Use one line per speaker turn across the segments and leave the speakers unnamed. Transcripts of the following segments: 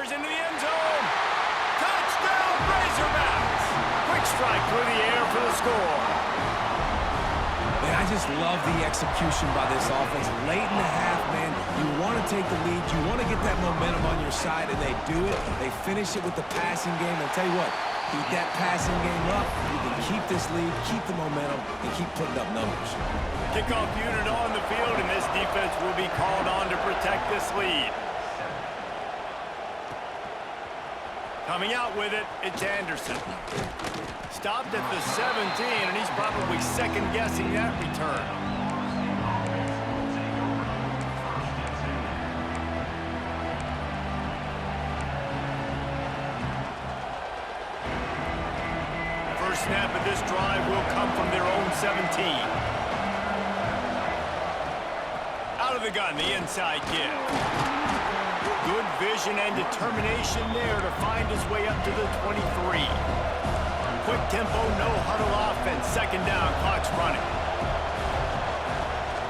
fires into the end zone. Touchdown, Razorbacks! Quick strike through the air for the score.
Man, I just love the execution by this offense. Late in the half, man, you want to take the lead. You want to get that momentum on your side, and they do it. They finish it with the passing game. I'll tell you what, keep that passing game up. You can keep this lead, keep the momentum, and keep putting up numbers.
Kickoff unit on the field, and this defense will be called on to protect this lead. Coming out with it, it's Anderson. Stopped at the 17, and he's probably second-guessing that return. First snap of this drive will come from their own 17. Out of the gun, the inside give. Good vision and determination there to find his way up to the 23. Quick tempo, no huddle offense. Second down, clock's running.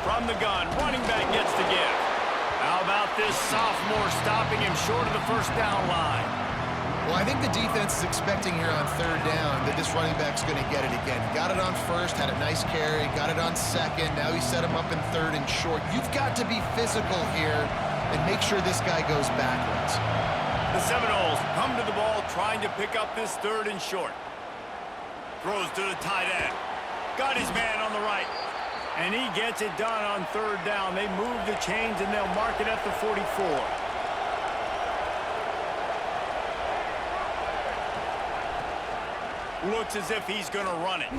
From the gun, running back gets the give. How about this sophomore stopping him short of the first down line?
Well, I think the defense is expecting here on third down that this running back's going to get it again. Got it on first, had a nice carry, got it on second. Now he set him up in third and short. You've got to be physical here and make sure this guy goes backwards.
The Seminoles come to the ball trying to pick up this third and short. Throws to the tight end. Got his man on the right. And he gets it done on third down. They move the chains and they'll mark it at the 44. Looks as if he's going to run it. He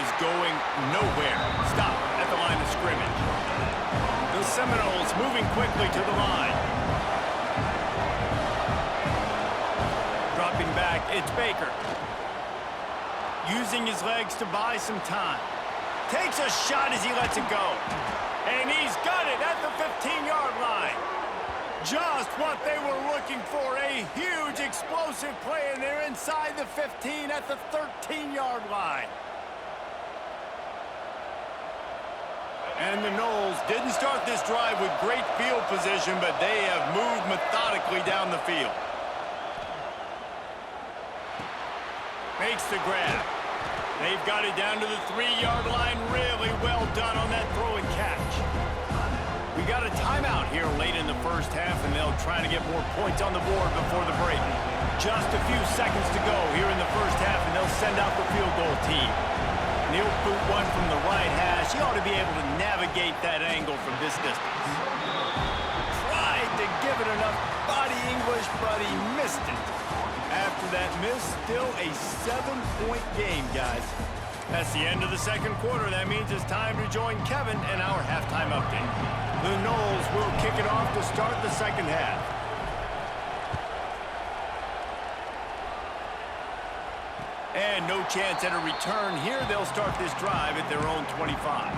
is going nowhere. Stop at the line of scrimmage. The Seminoles moving quickly to the line. Dropping back, it's Baker. Using his legs to buy some time. Takes a shot as he lets it go. And he's got it at the 15-yard line. Just what they were looking for, a huge explosive play, and they're inside the 15 at the 13-yard line. And the Noles didn't start this drive with great field position, but they have moved methodically down the field. Makes the grab. They've got it down to the 3-yard line. Really well done on that throw and catch. We got a timeout here late in the first half, and they'll try to get more points on the board before the break. Just a few seconds to go here in the first half, and they'll send out the field goal team. And he'll boot one from the right hash. He ought to be able to navigate that angle from this distance. Tried to give it enough body English, but he missed it. After that miss, still a 7-point game, guys. That's the end of the second quarter. That means it's time to join Kevin and our halftime update. The Noles will kick it off to start the second half. And no chance at a return here. They'll start this drive at their own 25.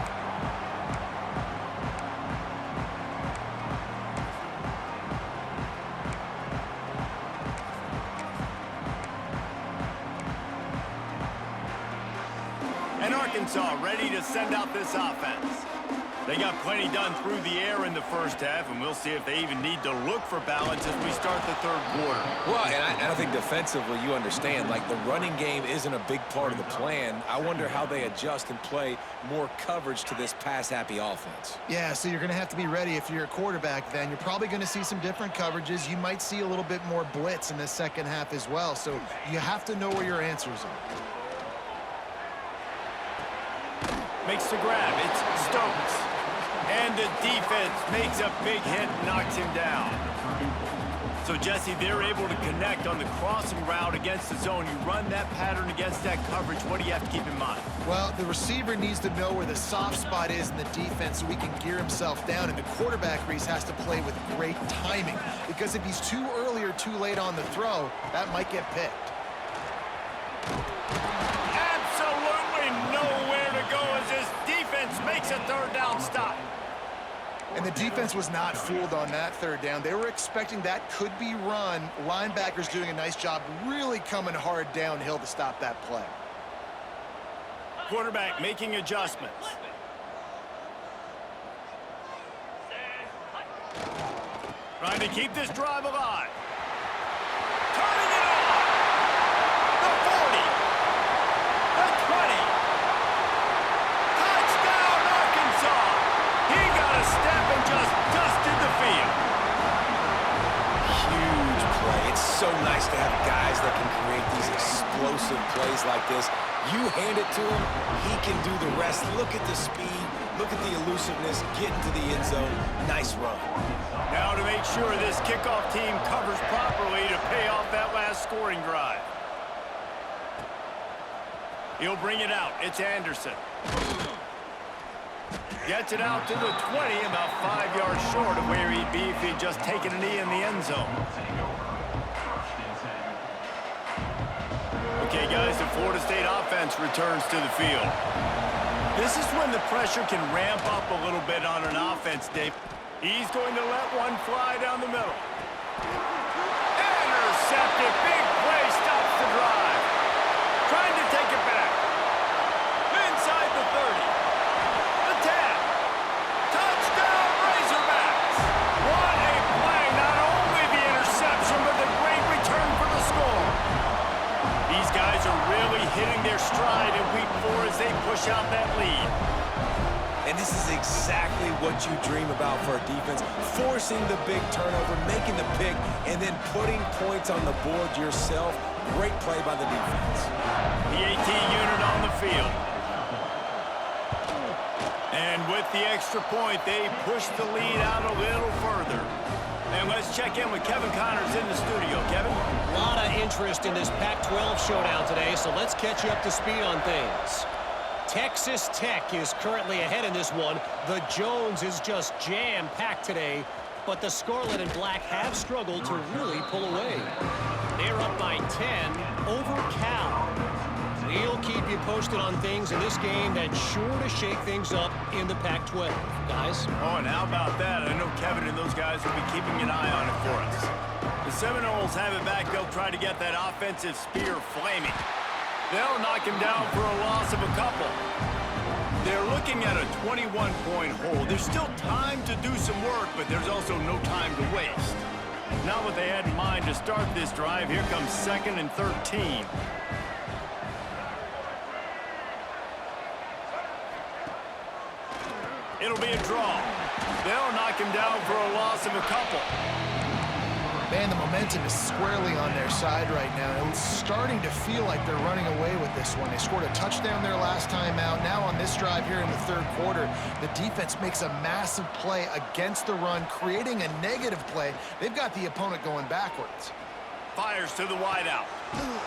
Arkansas ready to send out this offense. They got plenty done through the air in the first half, and we'll see if they even need to look for balance as we start the third quarter.
Well, and I think defensively, you understand, like the running game isn't a big part of the plan. I wonder how they adjust and play more coverage to this pass-happy offense.
Yeah, so you're going to have to be ready if you're a quarterback then. You're probably going to see some different coverages. You might see a little bit more blitz in the second half as well, so you have to know where your answers are.
Makes the grab. It's Stokes. And the defense makes a big hit and knocks him down. So, Jesse, they're able to connect on the crossing route against the zone. You run that pattern against that coverage. What do you have to keep in mind?
Well, the receiver needs to know where the soft spot is in the defense so he can gear himself down. And the quarterback, Reese, has to play with great timing. Because if he's too early or too late on the throw, that might get picked.
Absolutely nowhere to go as this defense makes a third down stop.
And the defense was not fooled on that third down. They were expecting that could be run. Linebackers doing a nice job really coming hard downhill to stop that play.
Quarterback making adjustments. Trying to keep this drive alive. Turning it on. The 40. The 20. Touchdown, Arkansas. He got a step and just dusted the field.
Huge play. It's so nice to have guys that can create these explosive plays like this. You hand it to him, he can do the rest. Look at the speed. Look at the elusiveness. Get into the end zone. Nice run.
Now to make sure this kickoff team covers properly to pay off that last scoring drive. He'll bring it out. It's Anderson. Gets it out to the 20, about 5 yards short of where he'd be if he'd just taken a knee in the end zone. Okay, guys, the Florida State offense returns to the field. This is when the pressure can ramp up a little bit on an offense, Dave. He's going to let one fly down the middle. Intercepted. Big play stops the drive. Trying to take it back. Inside the 30. The 10. Touchdown, Razorbacks. What a play. Not only the interception, but the great return for the score. These guys are really hitting their stride in week 4 as they push out that lead.
And this is exactly what you dream about for a defense. Forcing the big turnover, making the pick, and then putting points on the board yourself. Great play by the defense.
The 18 unit on the field. And with the extra point, they push the lead out a little further. And let's check in with Kevin Connors in the studio. Kevin?
A lot of interest in this Pac-12 showdown today, so let's catch you up to speed on things. Texas Tech is currently ahead in this one. The Jones is just jam-packed today, but the Scarlet and Black have struggled to really pull away. They're up by 10 over Cal. We'll keep you posted on things in this game that's sure to shake things up in the Pac-12. Guys?
Oh, and how about that? I know Kevin and those guys will be keeping an eye on it for us. The Seminoles have it back. They'll try to get that offensive spear flaming. They'll knock him down for a loss of a couple. They're looking at a 21-point hole. There's still time to do some work, but there's also no time to waste. Not what they had in mind to start this drive. Here comes 2nd and 13. It'll be a draw. They'll knock him down for a loss of a couple.
Man, the momentum is squarely on their side right now. It's starting to feel like they're running away with this one. They scored a touchdown their last time out. Now on this drive here in the 3rd quarter, the defense makes a massive play against the run, creating a negative play. They've got the opponent going backwards.
Fires to the wideout.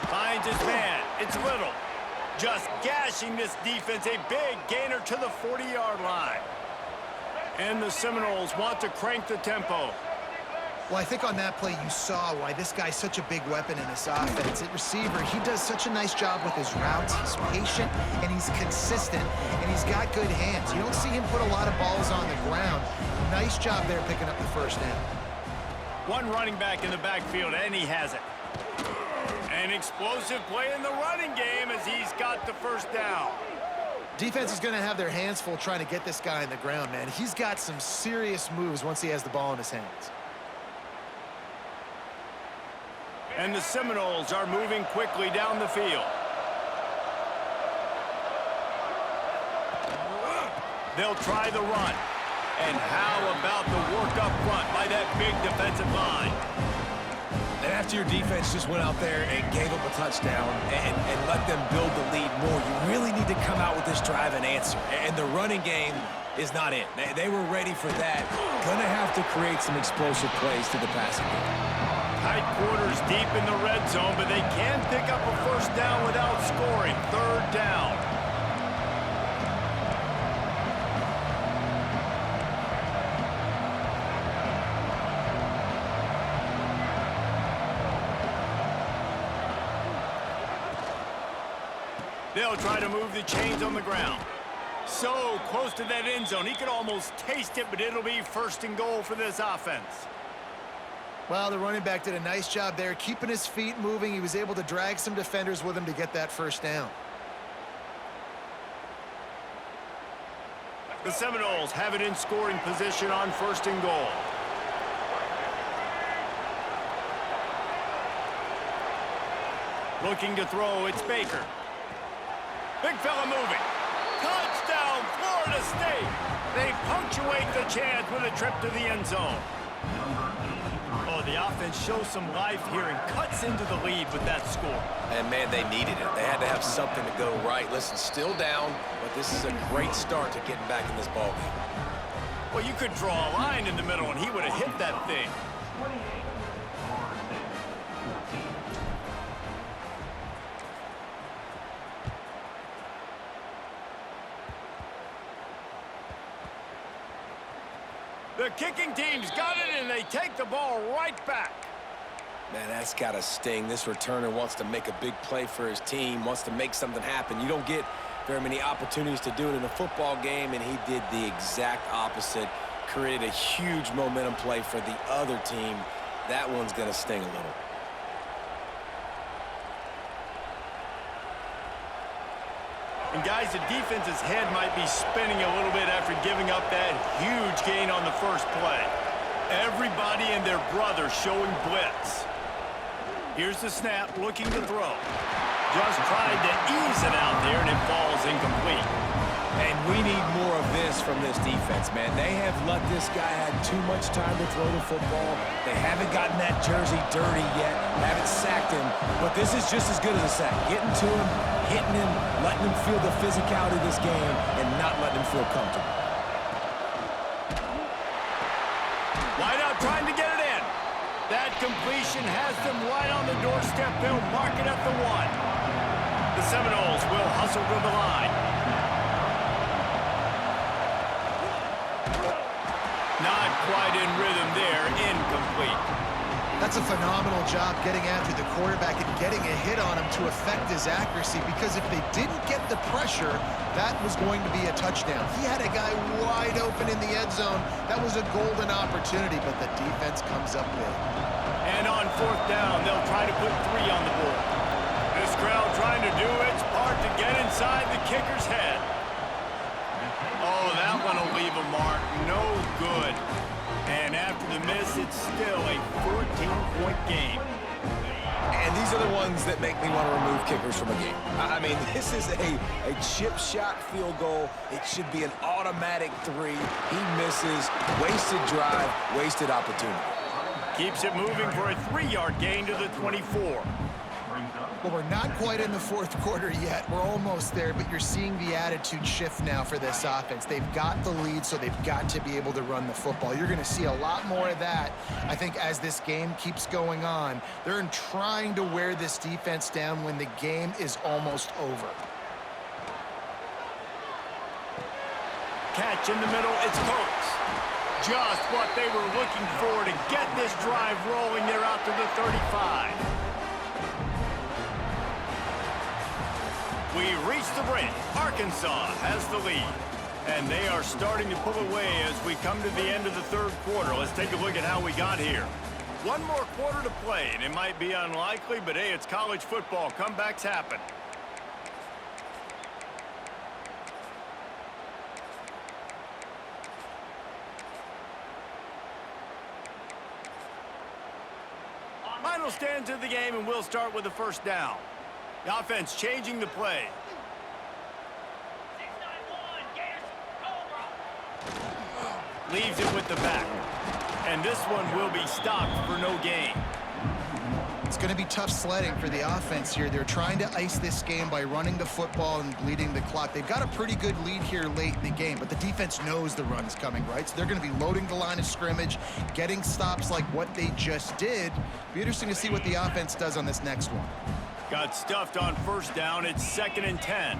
Finds his man. It's Little. Just gashing this defense. A big gainer to the 40-yard line. And the Seminoles want to crank the tempo.
Well, I think on that play you saw why this guy's such a big weapon in this offense. At receiver, he does such a nice job with his routes. He's patient, and he's consistent, and he's got good hands. You don't see him put a lot of balls on the ground. Nice job there picking up the first down.
One running back in the backfield, and he has it. An explosive play in the running game as he's got the first down.
Defense is going to have their hands full trying to get this guy on the ground, man. He's got some serious moves once he has the ball in his hands.
And the Seminoles are moving quickly down the field. They'll try the run. And how about the work up front by that big defensive line?
And after your defense just went out there and gave up a touchdown and let them build the lead more, you really need to come out with this drive and answer. And the running game is not it. They were ready for that. Gonna have to create some explosive plays to the passing game.
Tight quarters deep in the red zone, but they can pick up a first down without scoring. 3rd down. They'll try to move the chains on the ground. So close to that end zone. He could almost taste it, but it'll be 1st and goal for this offense.
Well, the running back did a nice job there, keeping his feet moving. He was able to drag some defenders with him to get that first down. The Seminoles have it in scoring position on 1st and goal.
Looking to throw, it's Baker. Big fella moving. Touchdown, Florida State. They punctuate the chance with a trip to the end zone. Oh, the offense shows some life here and cuts into the lead with that score.
And, man, they needed it. They had to have something to go right. Listen, still down, but this is a great start to getting back in this ballgame.
Well, you could draw a line in the middle, and he would have hit that thing. The kicking team's got it, and they take the ball right back.
Man, that's got to sting. This returner wants to make a big play for his team, wants to make something happen. You don't get very many opportunities to do it in a football game, and he did the exact opposite. Created a huge momentum play for the other team. That one's going to sting a little.
And guys, the defense's head might be spinning a little bit after giving up that huge gain on the first play. Everybody and their brother showing blitz. Here's the snap, looking to throw. Just tried to ease it out there, and it falls incomplete.
And we need more of this from this defense, man. They have let this guy have too much time to throw the football. They haven't gotten that jersey dirty yet, haven't sacked him, but this is just as good as a sack. Getting to him, hitting him, letting him feel the physicality of this game, and not letting him feel comfortable.
Wide out trying to get it in. That completion has them right on the doorstep. They'll mark it at the 1. The Seminoles will hustle to the line. Not quite in rhythm there, incomplete.
That's a phenomenal job getting after the quarterback and getting a hit on him to affect his accuracy, because if they didn't get the pressure, that was going to be a touchdown. He had a guy wide open in the end zone. That was a golden opportunity, but the defense comes up big.
And on 4th down, they'll try to put 3 on the board. This crowd trying to do its part to get inside the kicker's head. Oh, that one will leave a mark. No good. And after the miss, it's still a 14-point game.
And these are the ones that make me want to remove kickers from a game. I mean, this is a chip shot field goal. It should be an automatic 3. He misses. Wasted drive, wasted opportunity.
Keeps it moving for a 3-yard gain to the 24.
Well, we're not quite in the 4th quarter yet. We're almost there, but you're seeing the attitude shift now for this offense. They've got the lead, so they've got to be able to run the football. You're going to see a lot more of that, I think, as this game keeps going on. They're trying to wear this defense down when the game is almost over.
Catch in the middle, it's Coates. Just what they were looking for to get this drive rolling. They're out to the 35. We reach the break. Arkansas has the lead. And they are starting to pull away as we come to the end of the 3rd quarter. Let's take a look at how we got here. 1 more quarter to play, and it might be unlikely, but hey, it's college football. Comebacks happen. Final stanza of the game, and we'll start with the 1st down. The offense changing the play. Leaves it with the back. And this one will be stopped for no gain.
It's going to be tough sledding for the offense here. They're trying to ice this game by running the football and bleeding the clock. They've got a pretty good lead here late in the game, but the defense knows the run's coming, right? So they're going to be loading the line of scrimmage, getting stops like what they just did. Be interesting to see what the offense does on this next one.
Got stuffed on 1st down. It's 2nd and 10.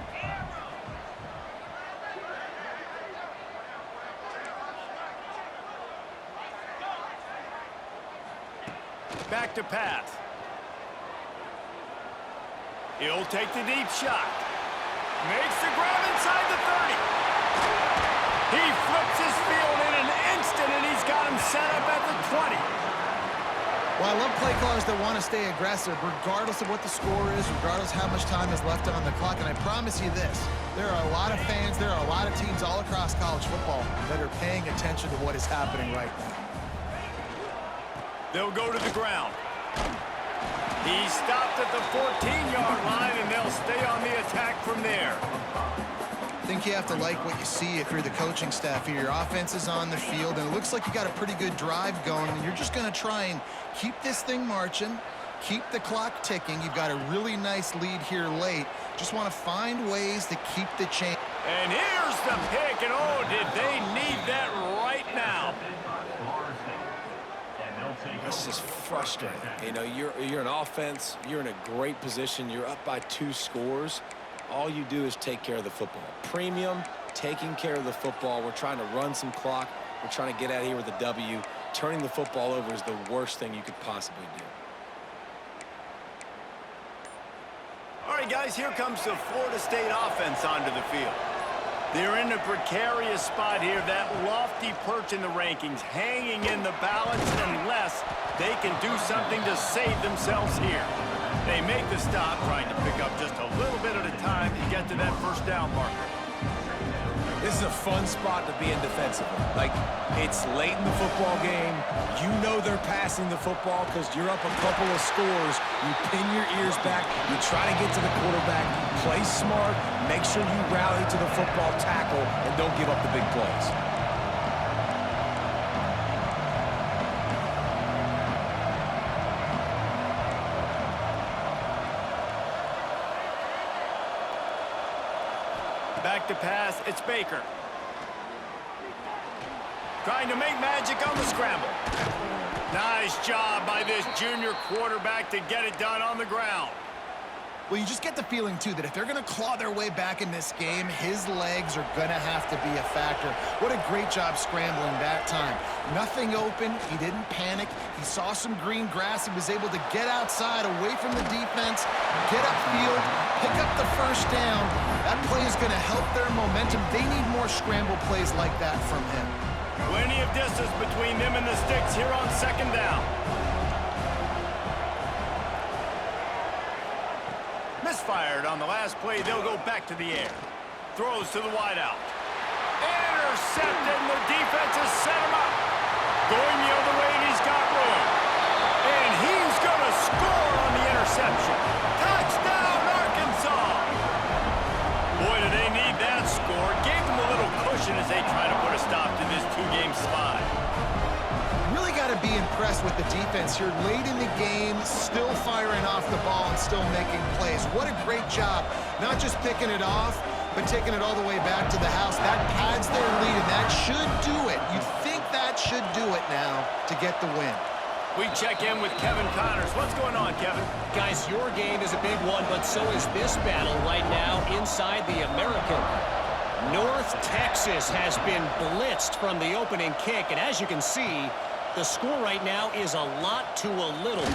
Back to pass. He'll take the deep shot. Makes the grab inside the 30. He flips his field in an instant, and he's got him set up at the 20.
Well, I love play callers that want to stay aggressive, regardless of what the score is, regardless how much time is left on the clock. And I promise you this, there are a lot of fans, there are a lot of teams all across college football that are paying attention to what is happening right now.
They'll go to the ground. He stopped at the 14-yard line, and they'll stay on the attack from there.
I think you have to like what you see if you're the coaching staff here. Your offense is on the field, and it looks like you got a pretty good drive going, and you're just going to try and keep this thing marching, keep the clock ticking. You've got a really nice lead here late. Just want to find ways to keep the chain.
And here's the pick, and oh, did they need that right now.
That's just frustrating. You know, you're an offense. You're in a great position. You're up by 2 scores. All you do is take care of the football. Premium, taking care of the football. We're trying to run some clock. We're trying to get out of here with a W. Turning the football over is the worst thing you could possibly do.
All right, guys, here comes the Florida State offense onto the field. They're in a precarious spot here, that lofty perch in the rankings, hanging in the balance unless they can do something to save themselves here. They make the stop, trying to pick up just a little bit at a time to get to that first down marker.
This is a fun spot to be in defensively. Like, it's late in the football game. You know they're passing the football because you're up a couple of scores. You pin your ears back. You try to get to the quarterback. Play smart. Make sure you rally to the football tackle and don't give up the big plays.
Back to pass, it's Baker. Trying to make magic on the scramble. Nice job by this junior quarterback to get it done on the ground.
Well, you just get the feeling, too, that if they're going to claw their way back in this game, his legs are going to have to be a factor. What a great job scrambling that time. Nothing open. He didn't panic. He saw some green grass. He was able to get outside, away from the defense, get upfield, pick up the first down. That play is going to help their momentum. They need more scramble plays like that from him.
Plenty of distance between them and the sticks here on second down. Misfired on the last play. They'll go back to the air. Throws to the wideout. Intercepted, and the defense has set him up. Going the other way, and he's got room. And he's going to score on the interception. Touchdown, Arkansas! Boy, do they need that score. Gave them a little cushion as they try to put a stop to this 2-game slide.
Really got to be impressed with the defense here. Late in the game, still firing off the ball and still making plays. What a great job. Not just picking it off, but taking it all the way back to the house. That pads their lead, and that should do it. You'd think that should do it now to get the win.
We check in with Kevin Connors. What's going on, Kevin?
Guys, your game is a big one, but so is this battle right now inside the American. North Texas has been blitzed from the opening kick, and as you can see, the score right now is a lot to a little.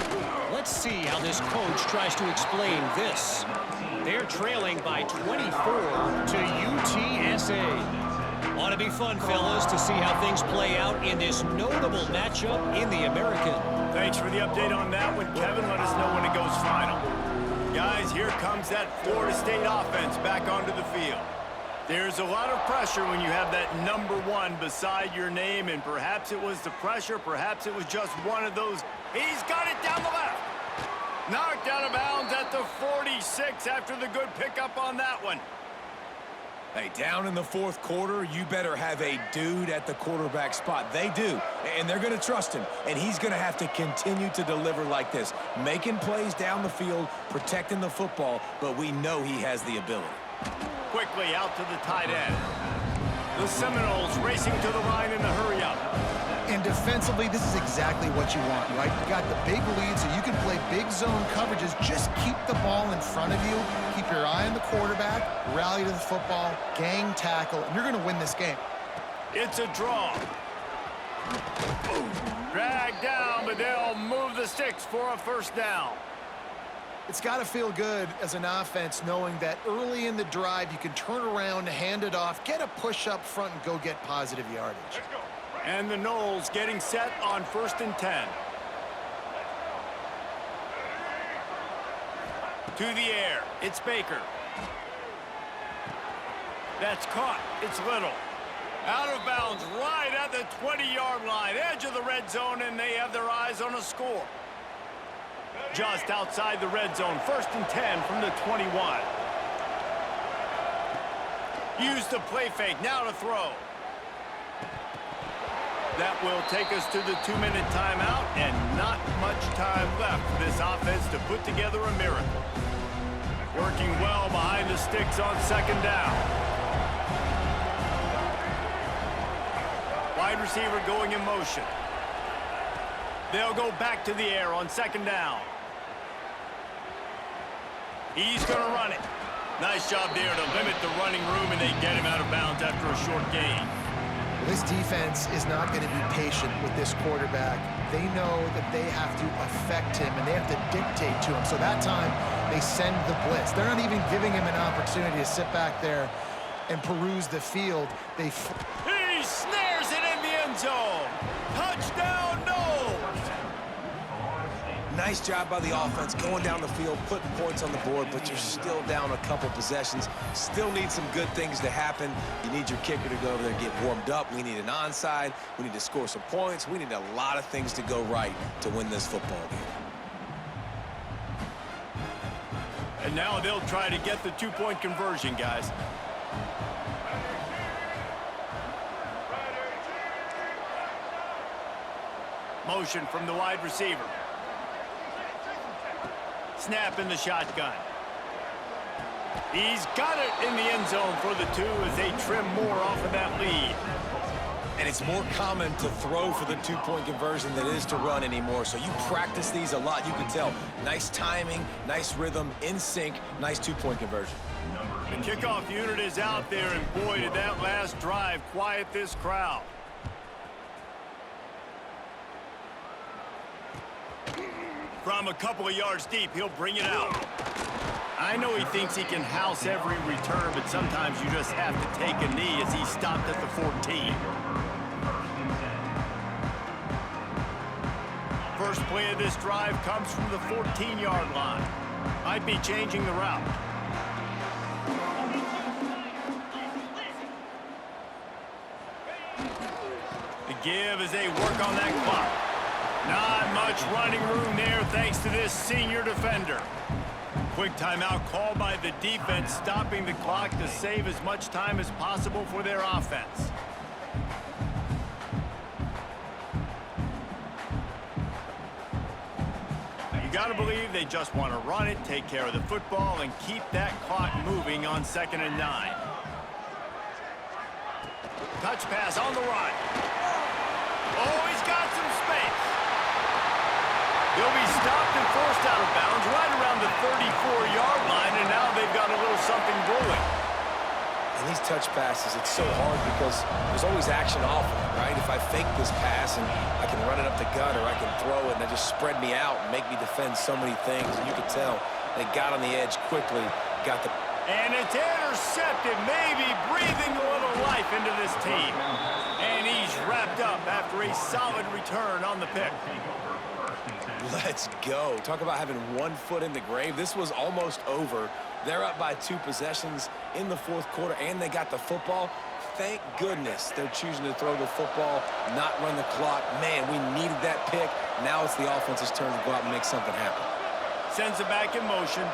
Let's see how this coach tries to explain this. They're trailing by 24 to UTSA. Ought to be fun, fellas, to see how things play out in this notable matchup in the American.
Thanks for the update on that one, Kevin. Let us know when it goes final. Guys, here comes that Florida State offense back onto the field. There's a lot of pressure when you have that number 1 beside your name, and perhaps it was the pressure, perhaps it was just one of those. He's got it down the left. Knocked out of bounds at the 46 after the good pickup on that one.
Hey, down in the fourth quarter, you better have a dude at the quarterback spot. They do, and they're going to trust him, and he's going to have to continue to deliver like this, making plays down the field, protecting the football, but we know he has the ability.
Quickly out to the tight end. The Seminoles racing to the line in the hurry-up.
And defensively, this is exactly what you want, right? You got the big lead, so you can play big zone coverages. Just keep the ball in front of you. Keep your eye on the quarterback. Rally to the football. Gang tackle. And you're going to win this game.
It's a draw. Dragged down, but they'll move the sticks for a first down.
It's got to feel good as an offense knowing that early in the drive you can turn around, hand it off, get a push up front, and go get positive yardage.
Let's go. And the Noles getting set on 1st and 10. To the air, it's Baker. That's caught, it's Little. Out of bounds, right at the 20-yard line, edge of the red zone, and they have their eyes on a score. Just outside the red zone, 1st and 10 from the 21. Use the play fake, now to throw. That will take us to the 2-minute timeout, and not much time left for this offense to put together a miracle. Working well behind the sticks on 2nd down. Wide receiver going in motion. They'll go back to the air on 2nd down. He's going to run it. Nice job there to limit the running room, and they get him out of bounds after a short gain.
This defense is not going to be patient with this quarterback. They know that they have to affect him, and they have to dictate to him. So that time, they send the blitz. They're not even giving him an opportunity to sit back there and peruse the field. He
snares it in the end zone. Touchdown, Noles.
Nice job by the offense going down the field, putting points on the board, but you're still down a couple possessions. Still need some good things to happen. You need your kicker to go over there and get warmed up. We need an onside. We need to score some points. We need a lot of things to go right to win this football game.
And now they'll try to get the 2-point conversion, guys. Motion from the wide receiver. Snap in the shotgun. He's got it in the end zone for the 2 as they trim more off of that lead.
And it's more common to throw for the 2-point conversion than it is to run anymore. So you practice these a lot. You can tell. Nice timing, nice rhythm, in sync, nice 2-point conversion.
The kickoff unit is out there, and boy, did that last drive quiet this crowd. From a couple of yards deep, he'll bring it out. I know he thinks he can house every return, but sometimes you just have to take a knee as he stopped at the 14. First play of this drive comes from the 14-yard line. Might be changing the route. The give as they work on that clock. Not much running room there thanks to this senior defender. Quick timeout called by the defense, stopping the clock to save as much time as possible for their offense. You got to believe they just want to run it, take care of the football, and keep that clock moving on 2nd and 9. Touch pass on the run. Oh, he's got some space. They'll be stopped and forced out of bounds right around the 34-yard line, and now they've got a little something brewing.
And these touch passes, it's so hard because there's always action off of it, right? If I fake this pass and I can run it up the gut or I can throw it and they just spread me out and make me defend so many things, and you can tell they got on the edge quickly, got the...
And it's intercepted, maybe breathing a little life into this team. And he's wrapped up after a solid return on the pick.
Let's go. Talk about having one foot in the grave. This was almost over. They're up by 2 possessions in the 4th quarter, and they got the football. Thank goodness they're choosing to throw the football, not run the clock. Man, we needed that pick. Now it's the offense's turn to go out and make something happen.
Sends it back in motion.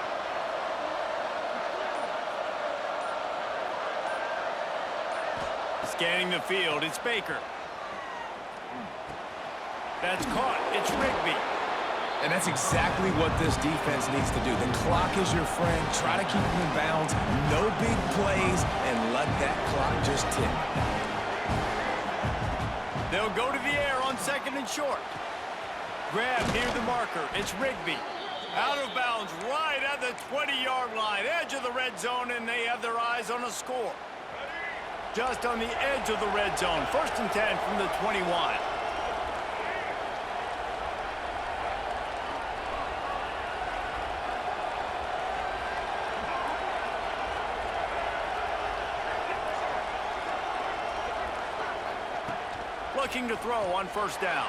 Scanning the field, it's Baker. That's caught. It's Rigby.
And that's exactly what this defense needs to do. The clock is your friend. Try to keep them in bounds. No big plays, and let that clock just tick.
They'll go to the air on 2nd and short. Grab near the marker. It's Rigby. Out of bounds right at the 20-yard line. Edge of the red zone, and they have their eyes on a score. Just on the edge of the red zone. 1st and 10 from the 21. Looking to throw on 1st down.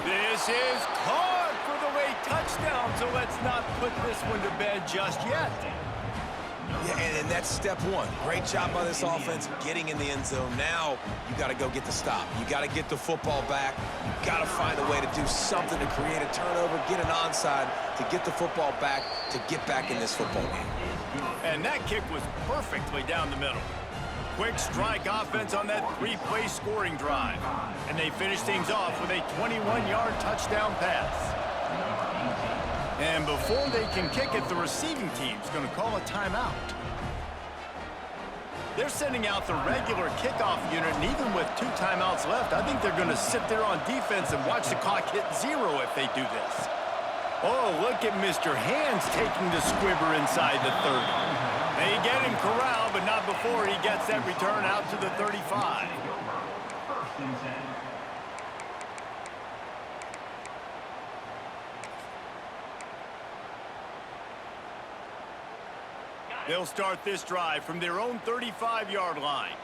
This is caught for the late touchdown, so let's not put this one to bed just yet.
Yeah, and that's step one. Great job by this offense getting in the end zone. Now you got to go get the stop. You got to get the football back. You got to find a way to do something to create a turnover, get an onside, to get the football back, to get back in this football game.
And that kick was perfectly down the middle. Quick strike offense on that three-play scoring drive. And they finish things off with a 21-yard touchdown pass. And before they can kick it, the receiving team's going to call a timeout. They're sending out the regular kickoff unit, and even with 2 timeouts left, I think they're going to sit there on defense and watch the clock hit 0 if they do this. Oh, look at Mr. Hands taking the squibber inside the 30. They get him corralled, but not before he gets that return out to the 35. They'll start this drive from their own 35-yard line.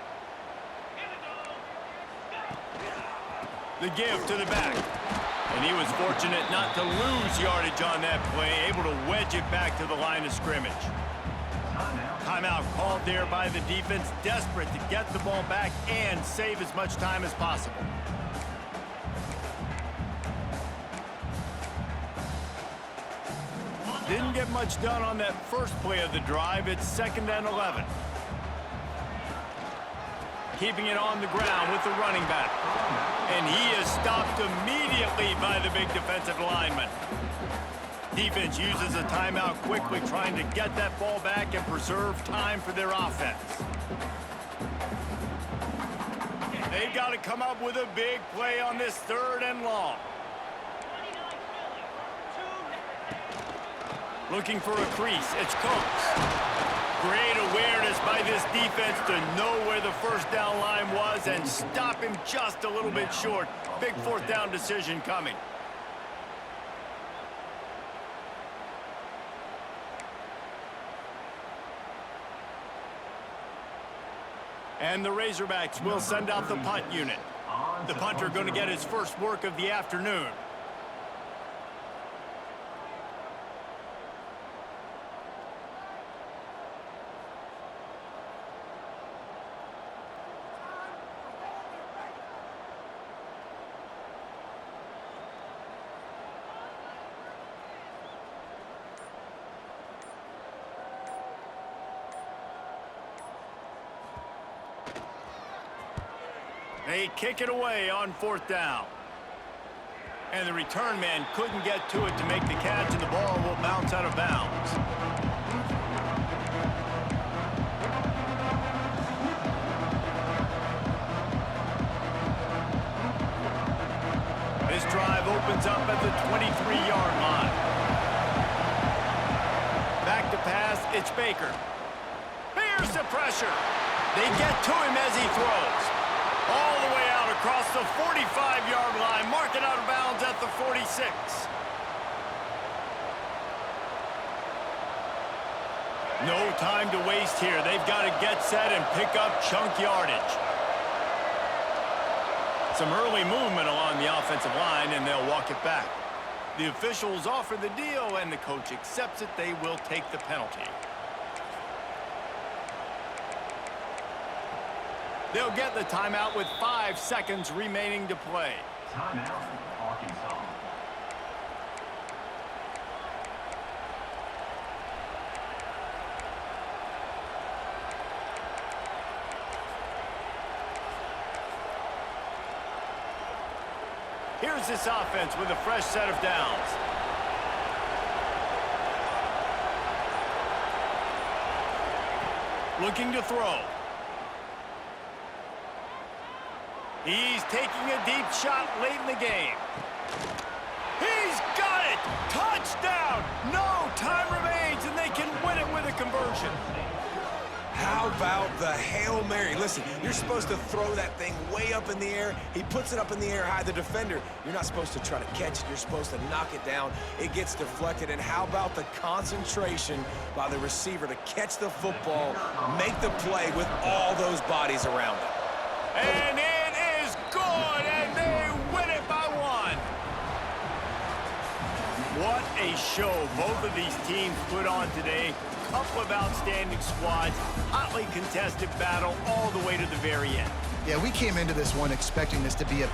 The give to the back. And he was fortunate not to lose yardage on that play, able to wedge it back to the line of scrimmage. Timeout called there by the defense, desperate to get the ball back and save as much time as possible. Didn't get much done on that first play of the drive. It's 2nd and 11. Keeping it on the ground with the running back. And he is stopped immediately by the big defensive lineman. Defense uses a timeout quickly, trying to get that ball back and preserve time for their offense. They've got to come up with a big play on this 3rd and long. Looking for a crease. It's Coates. Great awareness by this defense to know where the first down line was and stop him just a little bit short. Big 4th down decision coming. And the Razorbacks will send out the punt unit. The punter going to get his first work of the afternoon. They kick it away on 4th down. And the return man couldn't get to it to make the catch, and the ball will bounce out of bounds. This drive opens up at the 23-yard line. Back to pass, it's Baker. Here's the pressure. They get to him as he throws. All the way out across the 45-yard line. Mark it out of bounds at the 46. No time to waste here. They've got to get set and pick up chunk yardage. Some early movement along the offensive line, and they'll walk it back. The officials offer the deal, and the coach accepts it. They will take the penalty. They'll get the timeout with 5 seconds remaining to play.
Timeout, Arkansas.
Here's this offense with a fresh set of downs. Looking to throw. He's taking a deep shot late in the game. He's got it! Touchdown! No, time remains, and they can win it with a conversion.
How about the Hail Mary? Listen, you're supposed to throw that thing way up in the air. He puts it up in the air high. The defender, you're not supposed to try to catch it. You're supposed to knock it down. It gets deflected. And how about the concentration by the receiver to catch the football, make the play with all those bodies around him?
And it is good, and they win it by 1. What a show both of these teams put on today. Couple of outstanding squads, hotly contested battle all the way to the very end.
Yeah, we came into this one expecting this to be a